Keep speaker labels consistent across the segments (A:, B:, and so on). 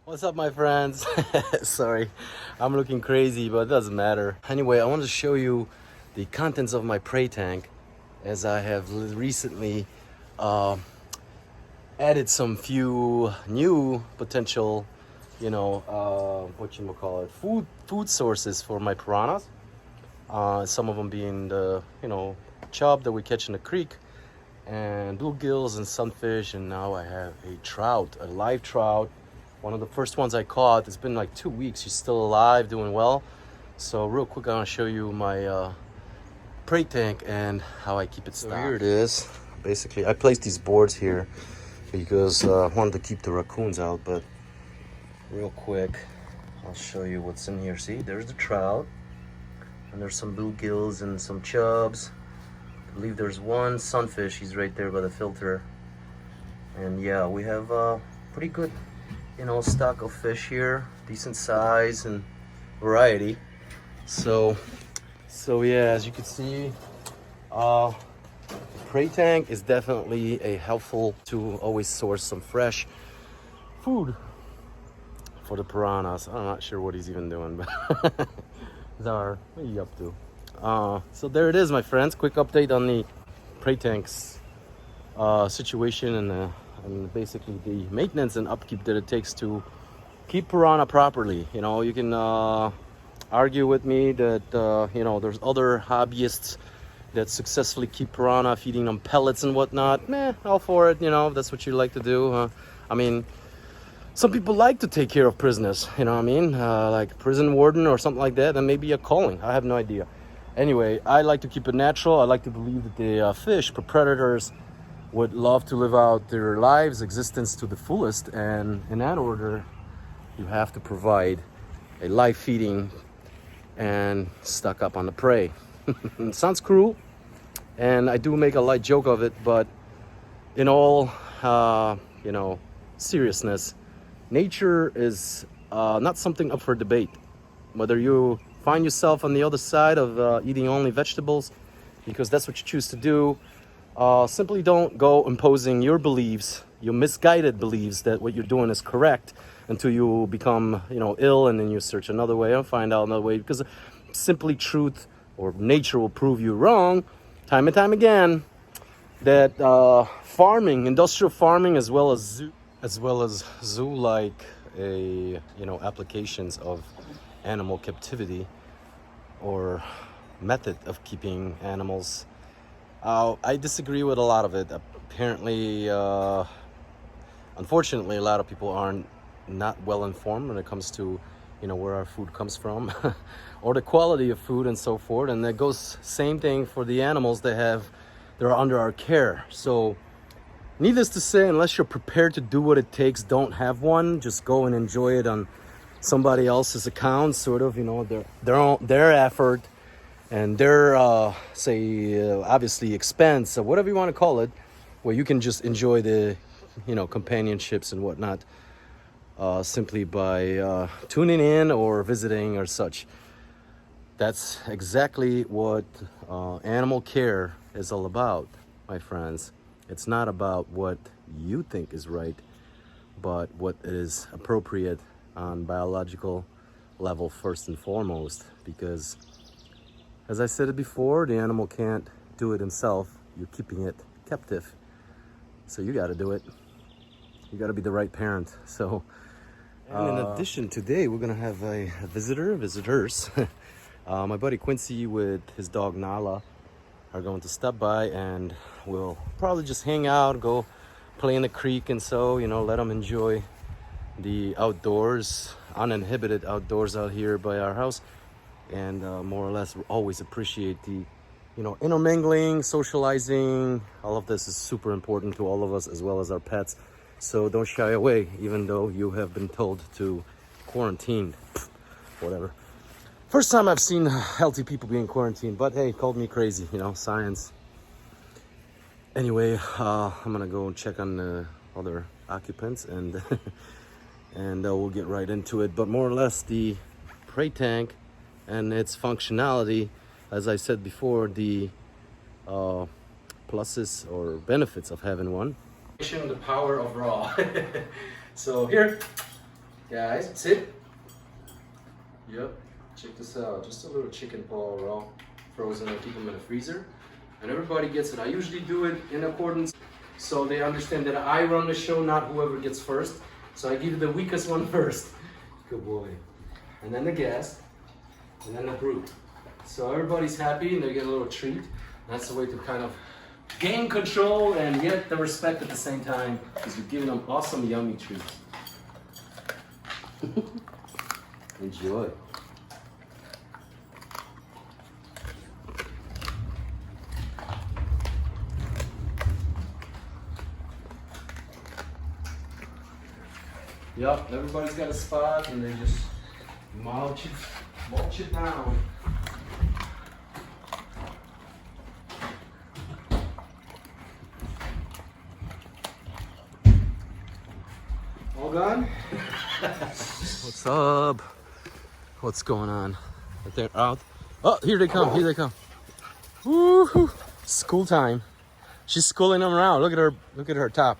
A: What's up, my friends? Sorry, I'm looking crazy, but it doesn't matter. Anyway, I wanted to show you the contents of my prey tank, as I have recently added some few new potential, food sources for my piranhas. Some of them being the, chub that we catch in the creek, and bluegills and sunfish, and now I have a trout, a live trout. One of the first ones I caught. It's been like 2 weeks. She's still alive, doing well. So real quick, I want to show you my prey tank and how I keep it stocked. So here it is. Basically, I placed these boards here because I wanted to keep the raccoons out. But real quick, I'll show you what's in here. See, there's the trout, and there's some bluegills and some chubs. I believe there's one sunfish. He's right there by the filter. And yeah, we have pretty good, stock of fish here, decent size and variety. So yeah, as you can see, prey tank is definitely a helpful to always source some fresh food for the piranhas. I'm not sure what he's even doing, but Zar, what are you up to? So there it is, my friends. Quick update on the prey tanks situation and basically the maintenance and upkeep that it takes to keep piranha properly. You can argue with me that there's other hobbyists that successfully keep piranha, feeding them pellets and whatnot. All for it. If that's what you like to do. I mean, some people like to take care of prisoners, like prison warden or something like that. And maybe a calling, I have no idea. Anyway, I like to keep it natural. I like to believe that the fish, predators, would love to live out their lives, existence to the fullest, and in that order, you have to provide a live feeding and stock up on the prey. It sounds cruel, and I do make a light joke of it, but in all, seriousness, nature is not something up for debate. Whether you find yourself on the other side of eating only vegetables, because that's what you choose to do, simply don't go imposing your beliefs, your misguided beliefs that what you're doing is correct until you become, ill, and then you search another way and find out another way, because simply truth or nature will prove you wrong time and time again. That farming, industrial farming, as well as zoo-like applications of animal captivity or method of keeping animals, I disagree with a lot of it. Apparently, unfortunately, a lot of people aren't not well informed when it comes to, where our food comes from or the quality of food and so forth. And that goes same thing for the animals that are under our care. So needless to say, unless you're prepared to do what it takes, don't have one. Just go and enjoy it on somebody else's account, sort of, their effort and their obviously expense, or whatever you want to call it, where you can just enjoy the companionships and whatnot simply by tuning in or visiting or such. That's exactly what animal care is all about, my friends. It's not about what you think is right, but what is appropriate on biological level first and foremost, because as I said it before, the animal can't do it himself. You're keeping it captive. So you got to do it. You got to be the right parent. So, in addition, today we're going to have visitors. My buddy Quincy with his dog Nala are going to stop by, and we'll probably just hang out, go play in the creek, and so, let them enjoy the outdoors, uninhibited outdoors out here by our house. And more or less always appreciate the intermingling, socializing. All of this is super important to all of us, as well as our pets. So don't shy away, even though you have been told to quarantine. Whatever. First time I've seen healthy people being quarantined, but hey, called me crazy, science. Anyway, I'm gonna go check on the other occupants, and and we'll get right into it. But more or less, the prey tank and its functionality, as I said before, the pluses or benefits of having one. The power of raw. So here, Guys, sit. Yep. Check this out. Just a little chicken paw raw, frozen. I keep them in the freezer, and everybody gets it. I usually do it in accordance, so they understand that I run the show, not whoever gets first. So I give you the weakest one first. Good boy. And then the guest, and then the brute. So everybody's happy and they get a little treat. That's the way to kind of gain control and get the respect at the same time, because you're giving them awesome, yummy treats. Enjoy. Yup, everybody's got a spot and they just mulch it down. All gone? What's up? What's going on? Right there, out. Oh, here they come, here they come. Woo-hoo. School time. She's schooling them around. Look at her top.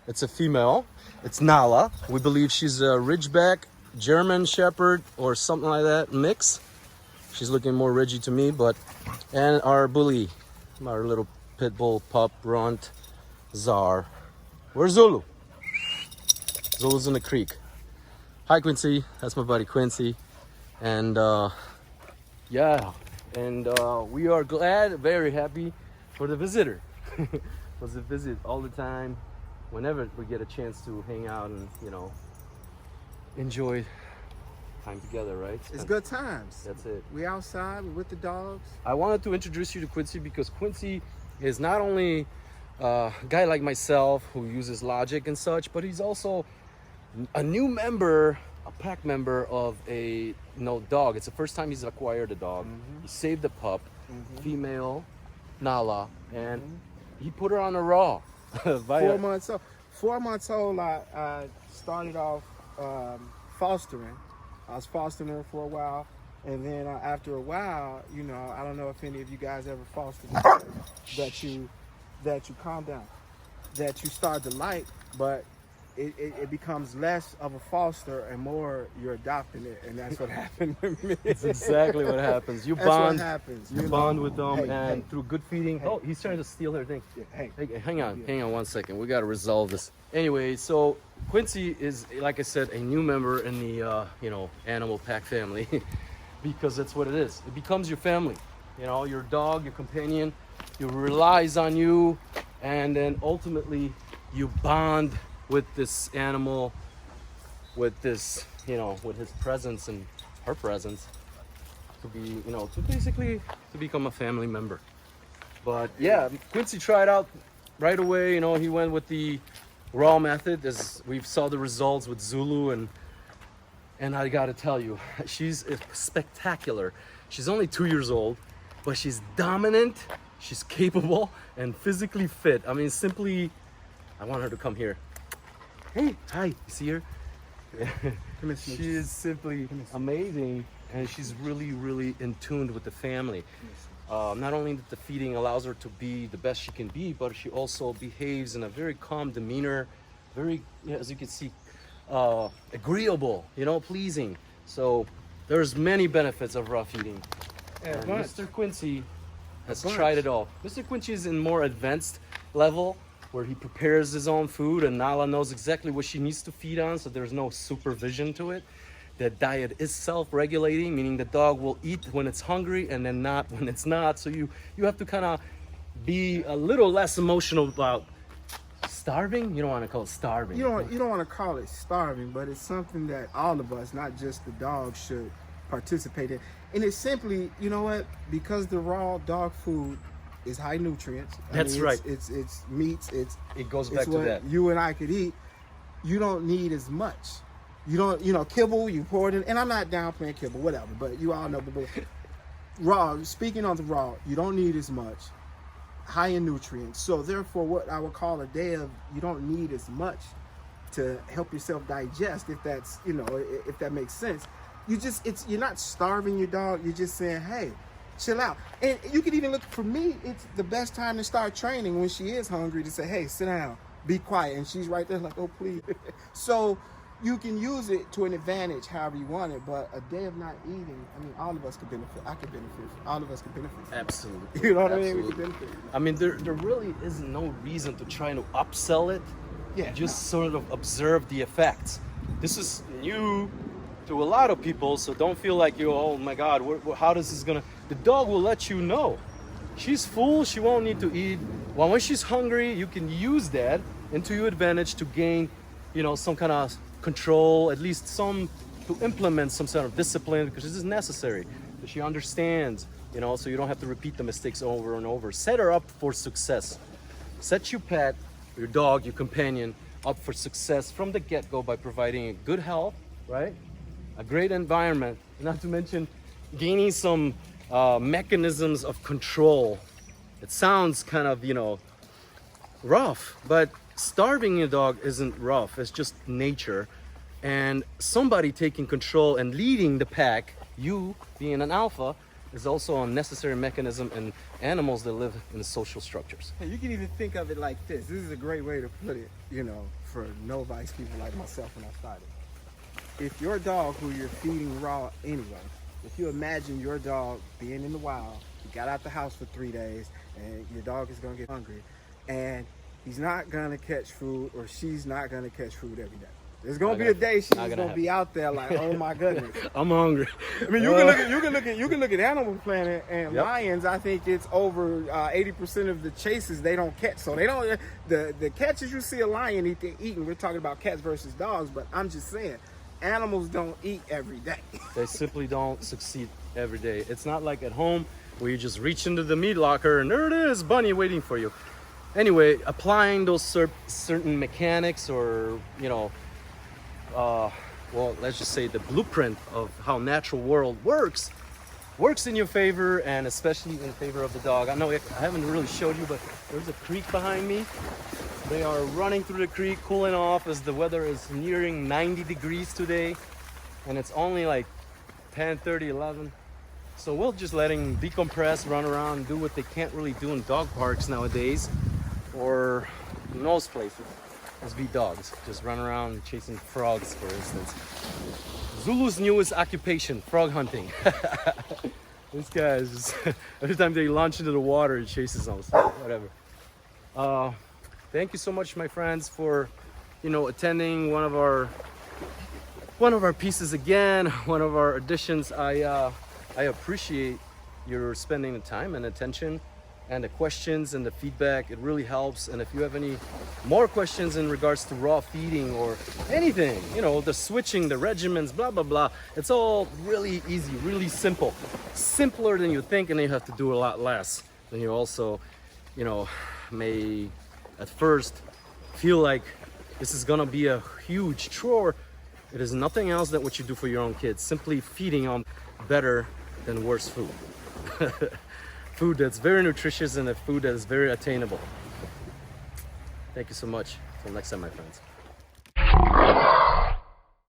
A: It's a female. It's Nala. We believe she's a Ridgeback, German Shepherd, or something like that mix. She's looking more Reggie to me, but, and our bully, our little pit bull pup, Runt, Czar. Where's Zulu? Zulu's in the creek. Hi, Quincy. That's my buddy Quincy. And yeah, and we are glad, very happy for the visitor. Was a visit all the time, whenever we get a chance to hang out and, you know, enjoy time together, right?
B: It's good times.
A: That's it.
B: We outside, we with the dogs.
A: I wanted to introduce you to Quincy because Quincy is not only a guy like myself who uses logic and such, but he's also a new member, a pack member of a dog. It's the first time he's acquired a dog. Mm-hmm. He saved a pup, female, Nala, and he put her on a raw.
B: 4 months old. 4 months old, I started off fostering. I was fostering her for a while, and then after a while, you know, I don't know if any of you guys ever fostered that you calm down, that you start to like, but it becomes less of a foster and more you're adopting it, and that's what happened with me.
A: That's exactly what happens. You
B: that's
A: bond.
B: What happens.
A: You bond with them, and
B: hey,
A: through good feeding.
B: hey.
A: Oh, he's trying to steal her thing.
B: Yeah, hey,
A: hang on 1 second. We got to resolve this. Anyway, so Quincy is, like I said, a new member in the animal pack family, because that's what it is. It becomes your family. You know, your dog, your companion. He relies on you, and then ultimately you bond with this animal, with this, with his presence and her presence, to be, to basically to become a family member. But yeah, Quincy tried out right away. He went with the raw method, as we saw the results with Zulu, and I gotta tell you, she's spectacular. She's only 2 years old, but she's dominant, she's capable, and physically fit. I mean, simply, I want her to come here. Hey, hi, you see her? She is simply amazing, and she's really, really in tune with the family. Not only that the feeding allows her to be the best she can be, but she also behaves in a very calm demeanor, very, as you can see, agreeable, pleasing. So there's many benefits of raw feeding. And Mr. Quincy has tried it all. Mr. Quincy is in more advanced level, where he prepares his own food, and Nala knows exactly what she needs to feed on, so there's no supervision to it. The diet is self-regulating, meaning the dog will eat when it's hungry and then not when it's not. So you have to kind of be a little less emotional about starving. You don't want to call it starving.
B: You don't want to call it starving, but it's something that all of us, not just the dog, should participate in. And it's simply, because the raw dog food is high nutrients.
A: That's right.
B: It's meats.
A: It goes back to that.
B: You and I could eat. You don't need as much. You don't, kibble, you pour it in, and I'm not downplaying kibble, whatever, but you all know, but raw, speaking on the raw, you don't need as much, high in nutrients. So therefore, what I would call a day of, you don't need as much to help yourself digest, if that's, if that makes sense. You're not starving your dog, you're just saying, hey, chill out. And you can even look, for me, it's the best time to start training when she is hungry, to say, hey, sit down, be quiet. And she's right there like, oh, please. So you can use it to an advantage however you want it, but a day of not eating, I mean, all of us could benefit. I could benefit. All of us could benefit.
A: Absolutely.
B: You know what I mean?
A: Absolutely.
B: We could benefit.
A: I mean, there really is no reason to try to upsell it.
B: Yeah.
A: Just sort of observe the effects. This is new to a lot of people, so don't feel like you're, oh my God, how this is gonna. The dog will let you know. She's full, she won't need to eat. Well, when she's hungry, you can use that into your advantage to gain, you know, some kind of control, at least some, to implement some sort of discipline, because this is necessary. So she understands, you know, so you don't have to repeat the mistakes over and over. Set her up for success. Set your pet, your dog, your companion up for success from the get-go by providing a good health, right? A great environment, not to mention gaining some mechanisms of control. It sounds kind of, you know, rough, but starving a dog isn't rough. It's just nature. And somebody taking control and leading the pack, you being an alpha, is also a necessary mechanism in animals that live in social structures.
B: Hey, you can even think of it like this. This is a great way to put it, you know, for no-vice people like myself when I started. If your dog, who you're feeding raw anyway, if you imagine your dog being in the wild, you got out the house for 3 days, and your dog is gonna get hungry, and he's not gonna catch food, or she's not gonna catch food every day. There's gonna be a day she's gonna be out there like, oh my goodness,
A: I'm hungry.
B: I mean, you can look at Animal Planet and lions. I think it's over 80% of the chases they don't catch. So they don't. The catches you see a lion eating. We're talking about cats versus dogs, but I'm just saying, animals don't eat every day.
A: They simply don't succeed every day. It's not like at home where you just reach into the meat locker and there it is, bunny waiting for you. Anyway, applying those certain mechanics, or, you know, well, let's just say the blueprint of how natural world works in your favor, and especially in favor of the dog. I know I haven't really showed you, but there's a creek behind me. They are running through the creek, cooling off as the weather is nearing 90 degrees today, and it's only like 10:30, 11. So we'll just letting them decompress, run around, do what they can't really do in dog parks nowadays, or in most places. Let's be dogs, just run around chasing frogs, for instance. Zulu's newest occupation, frog hunting. This guy is just, every time they launch into the water, he chases them, so whatever. Thank you so much, my friends, for, you know, attending one of our pieces again, one of our editions. I appreciate your spending the time and attention, and the questions and the feedback. It really helps. And if you have any more questions in regards to raw feeding or anything, you know, the switching, the regimens, blah, blah, blah, it's all really easy, really simple. Simpler than you think, and you have to do a lot less than you also, you know, may at first feel like this is gonna be a huge chore. It is nothing else than what you do for your own kids, simply feeding them better than worse food. Food that's very nutritious and a food that is very attainable. Thank you so much. Until next time, my friends.